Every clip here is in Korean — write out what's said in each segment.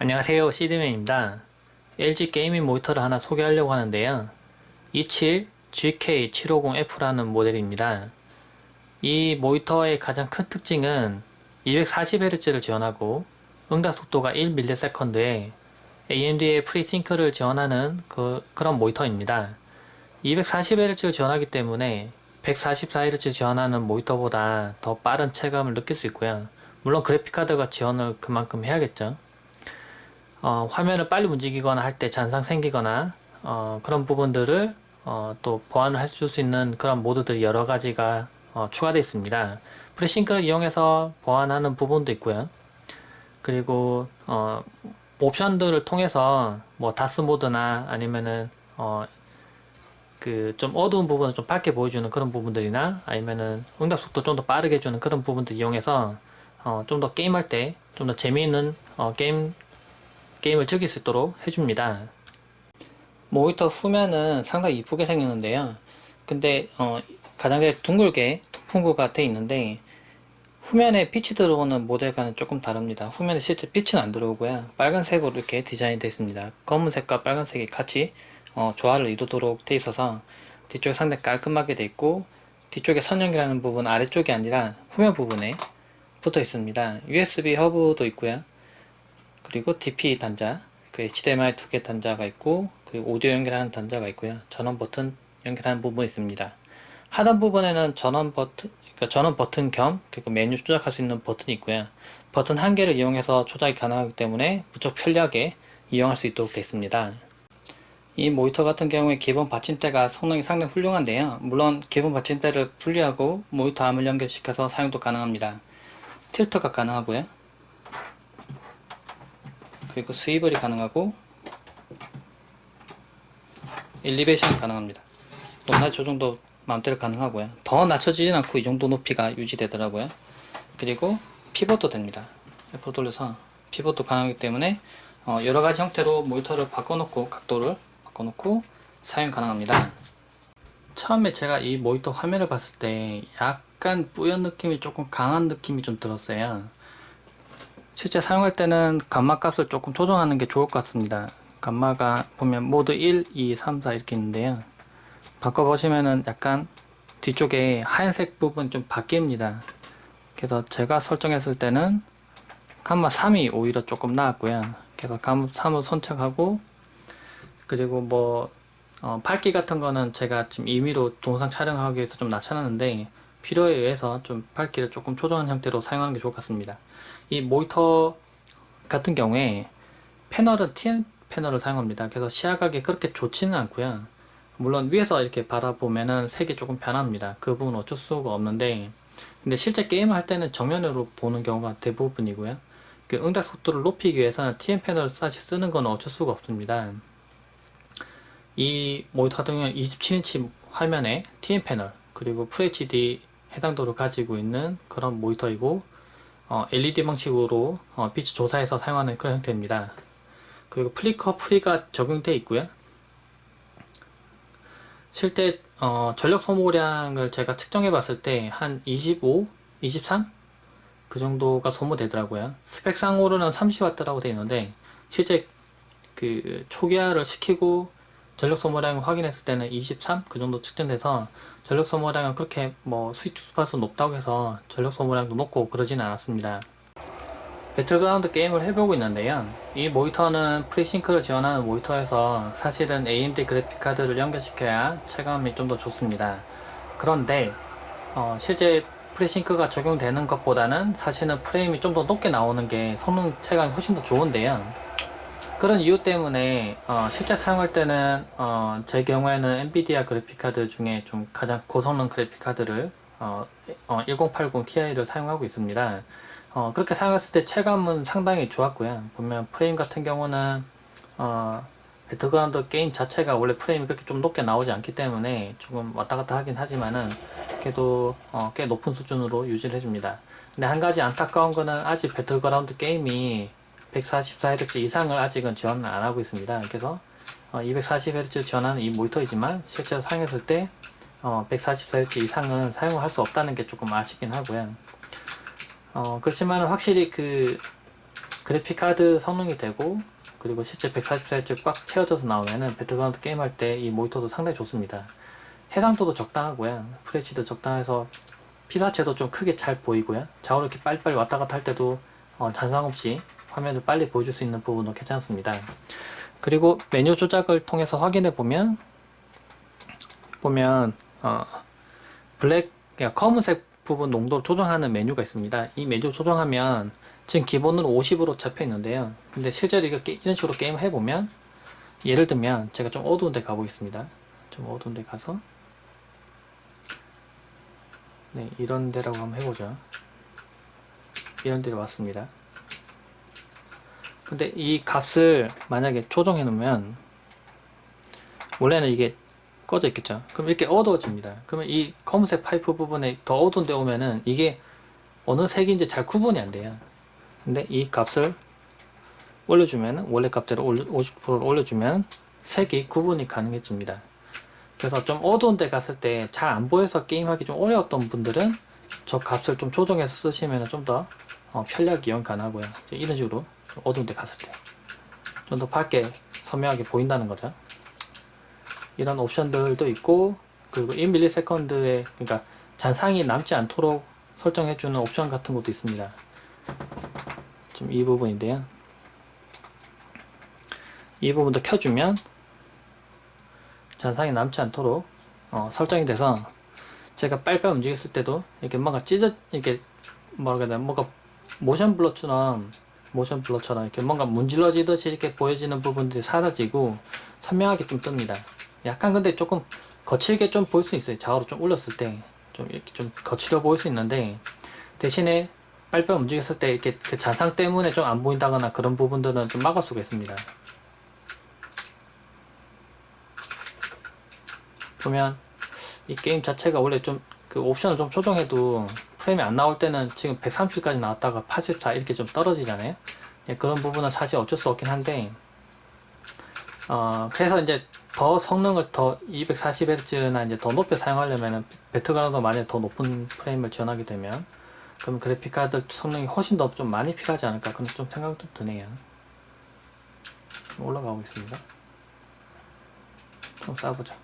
안녕하세요, CD맨입니다. LG 게이밍 모니터를 하나 소개하려고 하는데요. 27 GK750F라는 모델입니다. 이 모니터의 가장 큰 특징은 240Hz를 지원하고 응답 속도가 1ms에 AMD의 FreeSync를 지원하는 그런 모니터입니다. 240Hz를 지원하기 때문에 144Hz 지원하는 모니터보다 더 빠른 체감을 느낄 수 있고요. 물론 그래픽카드가 지원을 그만큼 해야겠죠. 화면을 빨리 움직이거나 할 때 잔상 생기거나 그런 부분들을 또 보완을 해줄 수 있는 그런 모드들이 여러 가지가 추가되어 있습니다. 프리싱크를 이용해서 보완하는 부분도 있고요. 그리고 옵션들을 통해서 뭐 다스 모드나 아니면은 그 좀 어두운 부분을 좀 밝게 보여주는 그런 부분들이나 아니면은 응답 속도 좀 더 빠르게 해주는 그런 부분들 이용해서 좀 더 게임할 때 좀 더 재미있는 게임을 즐길 수 있도록 해줍니다. 모니터 후면은 상당히 이쁘게 생겼는데요. 근데 가장 둥글게 통풍구가 되어 있는데 후면에 빛이 들어오는 모델과는 조금 다릅니다. 후면에 실제 빛은 안 들어오고요. 빨간색으로 이렇게 디자인이 되어 있습니다. 검은색과 빨간색이 같이 조화를 이루도록 되어 있어서 뒤쪽에 상당히 깔끔하게 되어 있고, 뒤쪽에 선형이라는 부분 아래쪽이 아니라 후면 부분에 붙어 있습니다. USB 허브도 있고요. 그리고 DP 단자, 그 HDMI 2개 단자가 있고, 그리고 오디오 연결하는 단자가 있고요. 전원 버튼 연결하는 부분이 있습니다. 하단 부분에는 전원 버튼, 그러니까 전원 버튼 겸 그리고 메뉴 조작할 수 있는 버튼이 있고요. 버튼 한 개를 이용해서 조작이 가능하기 때문에 무척 편리하게 이용할 수 있도록 되어 있습니다. 이 모니터 같은 경우에 기본 받침대가 성능이 상당히 훌륭한데요. 물론 기본 받침대를 분리하고 모니터 암을 연결시켜서 사용도 가능합니다. 틸터가 가능하고요. 그리고 스위블이 가능하고 엘리베이션이 가능합니다. 높낮이 조정도 마음대로 가능하고요. 더 낮춰지진 않고 이 정도 높이가 유지되더라고요. 그리고 피벗도 됩니다. 옆으로 돌려서 피벗도 가능하기 때문에 여러가지 형태로 모니터를 바꿔놓고 각도를 바꿔놓고 사용 가능합니다. 처음에 제가 이 모니터 화면을 봤을 때 약간 뿌연 느낌이 조금 강한 느낌이 좀 들었어요. 실제 사용할 때는 감마 값을 조금 조정하는 게 좋을 것 같습니다. 감마가 보면 모드 1, 2, 3, 4 이렇게 있는데요. 바꿔보시면은 약간 뒤쪽에 하얀색 부분 좀 바뀝니다. 그래서 제가 설정했을 때는 감마 3이 오히려 조금 나았고요. 그래서 감마 3을 선택하고, 그리고 뭐 밝기 같은 거는 제가 지금 임의로 동영상 촬영하기 위해서 좀 낮춰놨는데, 필요에 의해서 좀 밝기를 조금 조정한 형태로 사용하는 게 좋을 것 같습니다. 이 모니터 같은 경우에 패널은 TN 패널을 사용합니다. 그래서 시야각이 그렇게 좋지는 않고요. 물론 위에서 이렇게 바라보면은 색이 조금 변합니다. 그 부분은 어쩔 수가 없는데, 근데 실제 게임을 할 때는 정면으로 보는 경우가 대부분이고요. 그 응답 속도를 높이기 위해서는 TN 패널을 사실 쓰는 건 어쩔 수가 없습니다. 이 모니터 같은 경우는 27인치 화면에 TN 패널 그리고 FHD 해당도를 가지고 있는 그런 모니터이고, LED 방식으로 빛을 조사해서 사용하는 그런 형태입니다. 그리고 플리커 프리가 적용되어 있고요. 실제 전력 소모량을 제가 측정해 봤을 때 한 25, 23? 그 정도가 소모되더라고요. 스펙상으로는 30W라고 되어 있는데 실제 그 초기화를 시키고 전력 소모량을 확인했을 때는 23? 그 정도 측정돼서 전력 소모량은 그렇게 뭐 스위치 주파수 높다고 해서 전력 소모량도 높고 그러지는 않았습니다. 배틀그라운드 게임을 해보고 있는데요. 이 모니터는 프리싱크를 지원하는 모니터여서 사실은 AMD 그래픽카드를 연결시켜야 체감이 좀 더 좋습니다. 그런데 실제 프리싱크가 적용되는 것보다는 사실은 프레임이 좀 더 높게 나오는 게 성능 체감이 훨씬 더 좋은데요. 그런 이유 때문에 실제 사용할 때는 제 경우에는 엔비디아 그래픽카드 중에 좀 가장 고성능 그래픽카드를 1080 Ti를 사용하고 있습니다. 그렇게 사용했을 때 체감은 상당히 좋았고요. 보면 프레임 같은 경우는 배틀그라운드 게임 자체가 원래 프레임이 그렇게 좀 높게 나오지 않기 때문에 조금 왔다 갔다 하긴 하지만은 그래도 꽤 높은 수준으로 유지를 해줍니다. 근데 한 가지 안타까운 거는 아직 배틀그라운드 게임이 144Hz 이상을 아직은 지원을 안 하고 있습니다. 그래서 240Hz 지원하는 이 모니터이지만 실제로 사용했을 때 144Hz 이상은 사용을 할 수 없다는 게 조금 아쉽긴 하고요. 그렇지만 확실히 그 그래픽카드 성능이 되고, 그리고 실제 144Hz 꽉 채워져서 나오면은 배틀그라운드 게임할 때 이 모니터도 상당히 좋습니다. 해상도도 적당하고요. FHD도 적당해서 피사체도 좀 크게 잘 보이고요. 좌우로 이렇게 빨리빨리 왔다 갔다 할 때도 잔상 없이 화면을 빨리 보여줄 수 있는 부분도 괜찮습니다. 그리고 메뉴 조작을 통해서 확인해 보면 블랙, 그러니까 검은색 부분 농도를 조정하는 메뉴가 있습니다. 이 메뉴 조정하면 지금 기본으로 50으로 잡혀 있는데요. 근데 실제로 이런 식으로 게임을 해보면, 예를 들면 제가 좀 어두운 데 가보겠습니다. 좀 어두운 데 가서 네, 이런 데라고 한번 해보죠. 이런 데로 왔습니다. 근데 이 값을 만약에 조정해 놓으면, 원래는 이게 꺼져 있겠죠. 그럼 이렇게 어두워집니다. 그러면 이 검은색 파이프 부분에 더 어두운 데 오면은 이게 어느 색인지 잘 구분이 안 돼요. 근데 이 값을 올려주면, 원래 값대로 50%를 올려주면 색이 구분이 가능해집니다. 그래서 좀 어두운 데 갔을 때 잘 안 보여서 게임하기 좀 어려웠던 분들은 저 값을 좀 조정해서 쓰시면 좀 더 편리하게 이용 가능하고요. 이런 식으로 좀 어두운 데 갔을 때 좀 더 밝게 선명하게 보인다는 거죠. 이런 옵션들도 있고, 그리고 1ms의, 그러니까 잔상이 남지 않도록 설정해주는 옵션 같은 것도 있습니다. 좀 이 부분인데요. 이 부분도 켜주면 잔상이 남지 않도록 설정이 돼서, 제가 빨빨 움직였을 때도 이렇게 뭔가 이렇게 뭐라고 해야 되나, 뭔가 모션 블러처럼 이렇게 뭔가 문질러지듯이 이렇게 보여지는 부분들이 사라지고 선명하게 좀 뜹니다. 약간 근데 조금 거칠게 좀 보일 수 있어요. 좌우로 좀 올렸을 때 좀 이렇게 좀 거칠어 보일 수 있는데, 대신에 빨빨 움직였을 때 이렇게 그 잔상 때문에 좀 안 보인다거나 그런 부분들은 좀 막을 수가 있습니다. 보면 이 게임 자체가 원래 좀 그 옵션을 좀 조정해도 프레임이 안 나올 때는 지금 130까지 나왔다가 84 이렇게 좀 떨어지잖아요. 예, 그런 부분은 사실 어쩔 수 없긴 한데, 그래서 이제 더 성능을 더 240Hz나 이제 더 높게 사용하려면, 배틀그라운드 만약에 더 높은 프레임을 지원하게 되면, 그럼 그래픽카드 성능이 훨씬 더 좀 많이 필요하지 않을까, 그런 좀 생각도 드네요. 올라가 보겠습니다. 좀 싸보죠.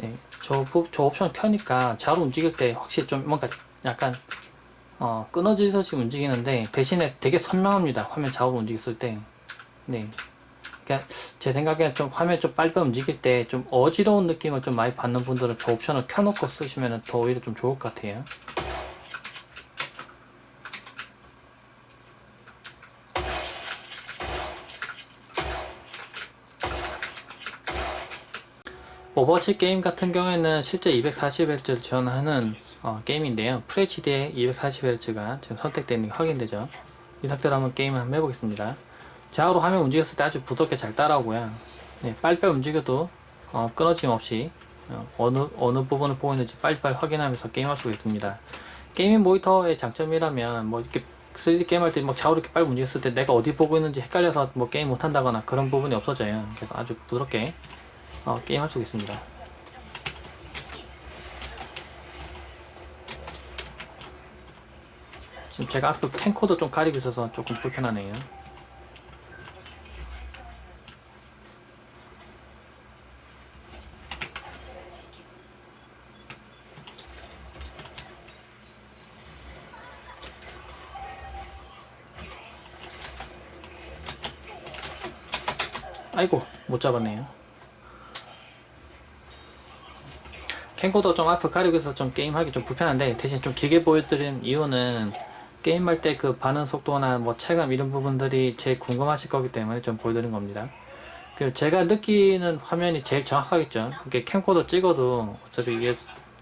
네, 저 옵션 켜니까 좌우로 움직일 때 확실히 좀 뭔가 약간 끊어지듯이 움직이는데, 대신에 되게 선명합니다. 화면 좌우로 움직였을 때. 네, 그러니까 제 생각에는 좀 화면 좀 빨리 움직일 때 좀 어지러운 느낌을 좀 많이 받는 분들은 저 옵션을 켜놓고 쓰시면 더 오히려 좀 좋을 것 같아요. 오버워치 게임 같은 경우에는 실제 240Hz를 지원하는 게임인데요. FHD에 240Hz가 지금 선택되는 게 확인되죠. 이 상태로 한번 게임을 한번 해보겠습니다. 좌우로 화면 움직였을 때 아주 부드럽게 잘 따라오고요. 네, 빨리빨리 움직여도 끊어짐 없이 어느 부분을 보고 있는지 빨리빨리 확인하면서 게임할 수가 있습니다. 게이밍 모니터의 장점이라면, 뭐 이렇게 3D 게임할 때 막 좌우로 이렇게 빨리 움직였을 때 내가 어디 보고 있는지 헷갈려서 뭐 게임 못한다거나 그런 부분이 없어져요. 그래서 아주 부드럽게 게임할 수가 있습니다. 지금 제가 앞에 캠코더 좀 가리고 있어서 조금 불편하네요. 아이고, 못 잡았네요. 캠코더 좀 앞을 가리고 있어서 좀 게임하기 좀 불편한데, 대신 좀 길게 보여드린 이유는 게임할 때 그 반응 속도나 뭐 체감 이런 부분들이 제일 궁금하실 거기 때문에 좀 보여드린 겁니다. 그 제가 느끼는 화면이 제일 정확하겠죠. 이게 캠코더 찍어도 어차피 이게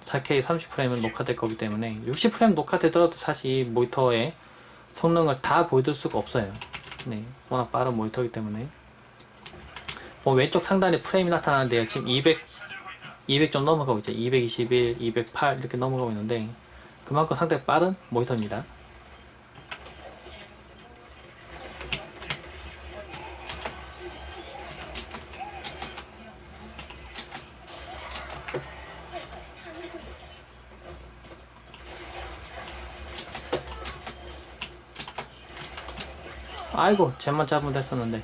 4K 30프레임은 녹화될 거기 때문에 60프레임 녹화되더라도 사실 모니터의 성능을 다 보여줄 수가 없어요. 네, 워낙 빠른 모니터이기 때문에. 뭐 왼쪽 상단에 프레임이 나타나는데요. 지금 200 좀 넘어가고 있죠. 221, 208 이렇게 넘어가고 있는데 그만큼 상당히 빠른 모니터입니다. 아이고, 쟤만 잡으면 됐었는데.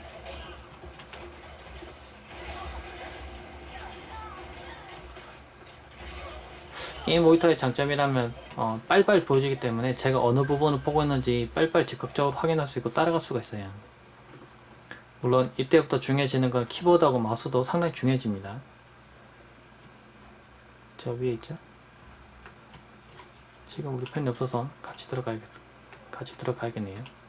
게임 모니터의 장점이라면 빨리빨리 보여주기 때문에 제가 어느 부분을 보고 있는지 빨리빨리 즉각적으로 확인할 수 있고 따라갈 수가 있어요. 물론 이때부터 중요해지는 건 키보드하고 마우스도 상당히 중요해집니다. 저 위에 있죠? 지금 우리 펜이 없어서 같이 들어가야겠네요.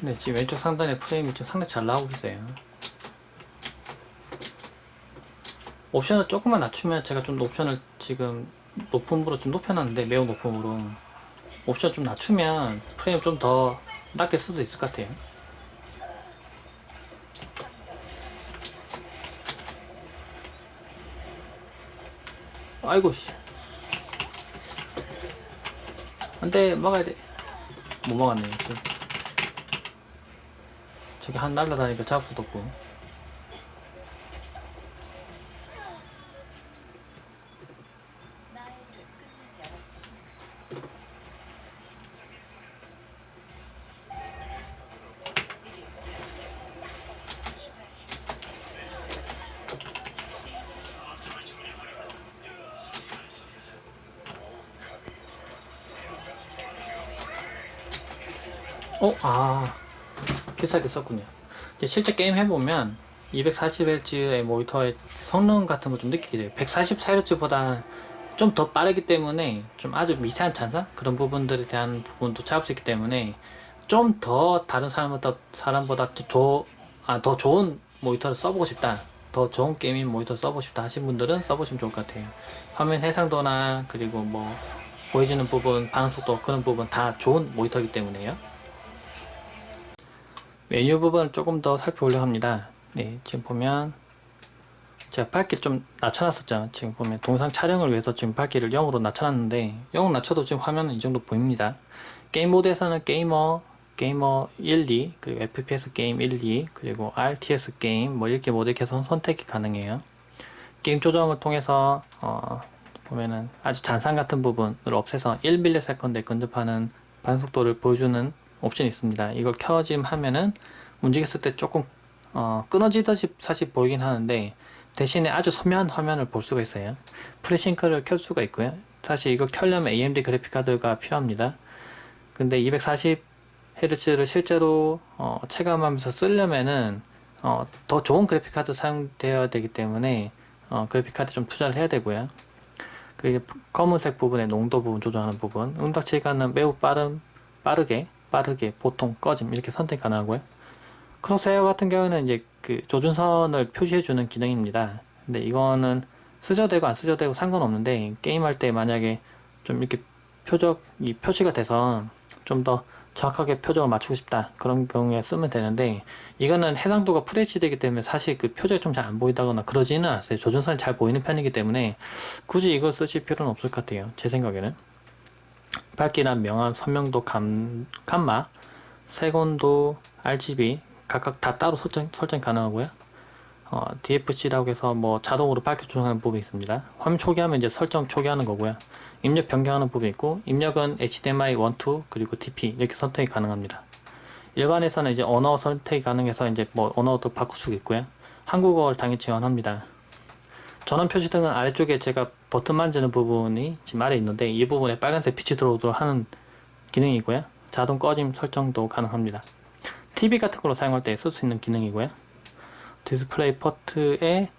네, 지금 왼쪽 상단에 프레임이 좀 상당히 잘 나오고 있어요. 옵션을 조금만 낮추면 제가 좀 옵션을 지금 높음으로 좀 높여놨는데 매우 높음으로 옵션 좀 낮추면 프레임 좀 더 낮게 쓸 수 있을 것 같아요. 아이고 씨, 안돼, 막아야 돼. 못 막았네. 저기 한 날라다니까 잡을 수도 없고. 비싸게 썼군요. 실제 게임 해보면 240Hz의 모니터의 성능 같은 거 좀 느끼게 돼요. 144Hz보다 좀 더 빠르기 때문에 좀 아주 미세한 잔상? 그런 부분들에 대한 부분도 잡을 수 있기 때문에 좀 더 다른 사람보다 더 좋은 모니터를 써보고 싶다. 더 좋은 게이밍 모니터를 써보고 싶다 하신 분들은 써보시면 좋을 것 같아요. 화면 해상도나 그리고 뭐 보여지는 부분, 반응속도 그런 부분 다 좋은 모니터이기 때문에요. 메뉴 부분을 조금 더 살펴보려고 합니다. 네, 지금 보면 제가 밝기 좀 낮춰놨었죠. 지금 보면 동영상 촬영을 위해서 지금 밝기를 0으로 낮춰놨는데 0 낮춰도 지금 화면은 이 정도 보입니다. 게임 모드에서는 게이머 1, 2 그리고 FPS 게임 1, 2 그리고 RTS 게임 뭐 이렇게 모드 개선 선택이 가능해요. 게임 조정을 통해서 보면은 아주 잔상 같은 부분을 없애서 1ms에 근접하는 반속도를 보여주는 옵션이 있습니다. 이걸 켜짐 하면은 움직였을 때 조금 끊어지듯이 사실 보이긴 하는데 대신에 아주 선명한 화면을 볼 수가 있어요. 프리싱크를 켤 수가 있고요. 사실 이걸 켜려면 AMD 그래픽카드가 필요합니다. 근데 240Hz를 실제로 체감하면서 쓰려면은 더 좋은 그래픽카드 사용되어야 되기 때문에 그래픽카드 좀 투자를 해야 되고요. 그리고 검은색 부분의 농도 부분 조정하는 부분, 응답 시간은 매우 빠르게 보통 꺼짐 이렇게 선택 가능하고요. 크로스헤어 같은 경우는 이제 그 조준선을 표시해주는 기능입니다. 근데 이거는 쓰셔도 안 쓰셔도 상관없는데 게임할 때 만약에 좀 이렇게 표시가 돼서 좀 더 정확하게 표적을 맞추고 싶다 그런 경우에 쓰면 되는데, 이거는 해상도가 FHD이기 때문에 사실 그 표적이 좀 잘 안 보인다거나 그러지는 않았어요. 조준선이 잘 보이는 편이기 때문에 굳이 이걸 쓰실 필요는 없을 것 같아요, 제 생각에는. 밝기나 명암, 선명도, 감마, 색온도, RGB 각각 다 따로 설정 가능하고요. DFC라고 해서 뭐 자동으로 밝기 조정하는 부분이 있습니다. 화면 초기화하면 이제 설정 초기화하는 거고요. 입력 변경하는 부분이 있고, 입력은 HDMI 1, 2 그리고 DP 이렇게 선택이 가능합니다. 일반에서는 이제 언어 선택이 가능해서 이제 뭐 언어도 바꿀 수 있고요. 한국어를 당연히 지원합니다. 전원 표시 등은 아래쪽에 제가 버튼 만지는 부분이 지금 아래 있는데, 이 부분에 빨간색 빛이 들어오도록 하는 기능이고요. 자동 꺼짐 설정도 가능합니다. TV 같은 걸로 사용할 때 쓸 수 있는 기능이고요. 디스플레이 포트의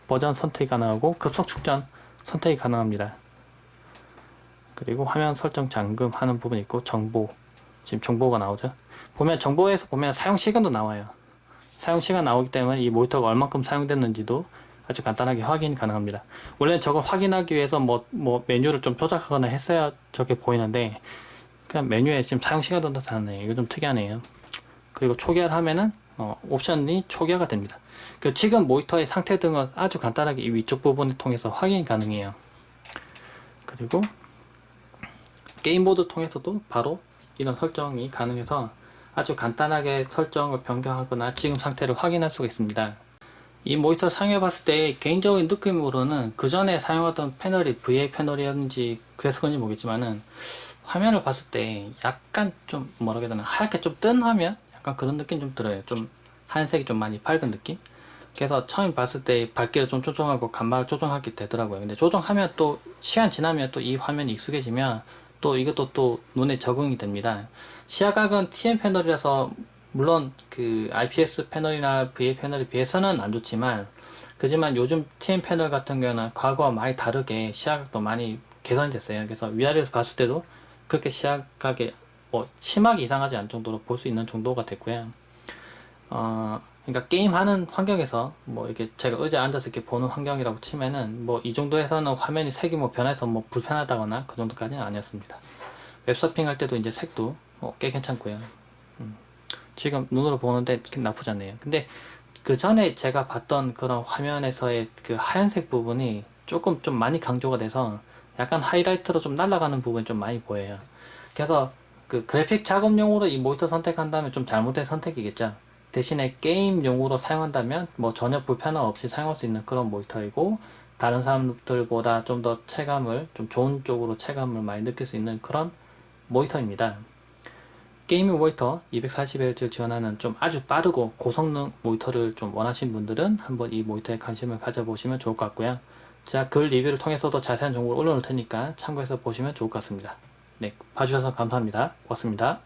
버전 선택이 가능하고 급속 충전 선택이 가능합니다. 그리고 화면 설정 잠금 하는 부분이 있고, 정보, 지금 정보가 나오죠. 보면 정보에서 보면 사용 시간도 나와요. 사용 시간 나오기 때문에 이 모니터가 얼만큼 사용됐는지도 아주 간단하게 확인이 가능합니다. 원래는 저걸 확인하기 위해서 뭐 메뉴를 좀 조작하거나 했어야 저게 보이는데, 그냥 메뉴에 지금 사용 시간도 나타나네요. 이거 좀 특이하네요. 그리고 초기화를 하면은 옵션이 초기화가 됩니다. 그 지금 모니터의 상태 등은 아주 간단하게 이 위쪽 부분을 통해서 확인이 가능해요. 그리고 게임 모드 통해서도 바로 이런 설정이 가능해서 아주 간단하게 설정을 변경하거나 지금 상태를 확인할 수가 있습니다. 이 모니터 사용해 봤을 때 개인적인 느낌으로는 그 전에 사용하던 패널이 VA 패널이었는지 그래서 그런지 모르겠지만은, 화면을 봤을 때 약간 좀 뭐라 해야 되나, 하얗게 좀 뜬 화면? 약간 그런 느낌 좀 들어요. 좀 하얀색이 좀 많이 밝은 느낌? 그래서 처음 봤을 때 밝기를 좀 조정하고 감마를 조정하게 되더라고요. 근데 조정하면 또 시간 지나면 또 이 화면이 익숙해지면 또 이것도 또 눈에 적응이 됩니다. 시야각은 TN 패널이라서 물론 그 IPS 패널이나 VA 패널에 비해서는 안 좋지만, 그지만 요즘 TN 패널 같은 경우는 과거와 많이 다르게 시야각도 많이 개선이 됐어요. 그래서 위아래에서 봤을 때도 그렇게 시야각이 뭐 심하게 이상하지 않을 정도로 볼 수 있는 정도가 됐고요. 그러니까 게임하는 환경에서 뭐 이렇게 제가 의자에 앉아서 이렇게 보는 환경이라고 치면은 뭐 이 정도에서는 화면이 색이 뭐 변해서 뭐 불편하다거나 그 정도까지는 아니었습니다. 웹서핑 할 때도 이제 색도 꽤 괜찮고요. 지금 눈으로 보는데 나쁘지 않네요. 근데 그 전에 제가 봤던 그런 화면에서의 그 하얀색 부분이 조금 좀 많이 강조가 돼서 약간 하이라이트로 좀 날아가는 부분이 좀 많이 보여요. 그래서 그 그래픽 작업용으로 이 모니터 선택한다면 좀 잘못된 선택이겠죠. 대신에 게임용으로 사용한다면 뭐 전혀 불편함 없이 사용할 수 있는 그런 모니터이고, 다른 사람들보다 좀 더 체감을 좀 좋은 쪽으로 체감을 많이 느낄 수 있는 그런 모니터입니다. 게이밍 모니터 240Hz를 지원하는 좀 아주 빠르고 고성능 모니터를 좀 원하시는 분들은 한번 이 모니터에 관심을 가져보시면 좋을 것 같고요. 제가 글 리뷰를 통해서도 자세한 정보를 올려놓을 테니까 참고해서 보시면 좋을 것 같습니다. 네, 봐주셔서 감사합니다. 고맙습니다.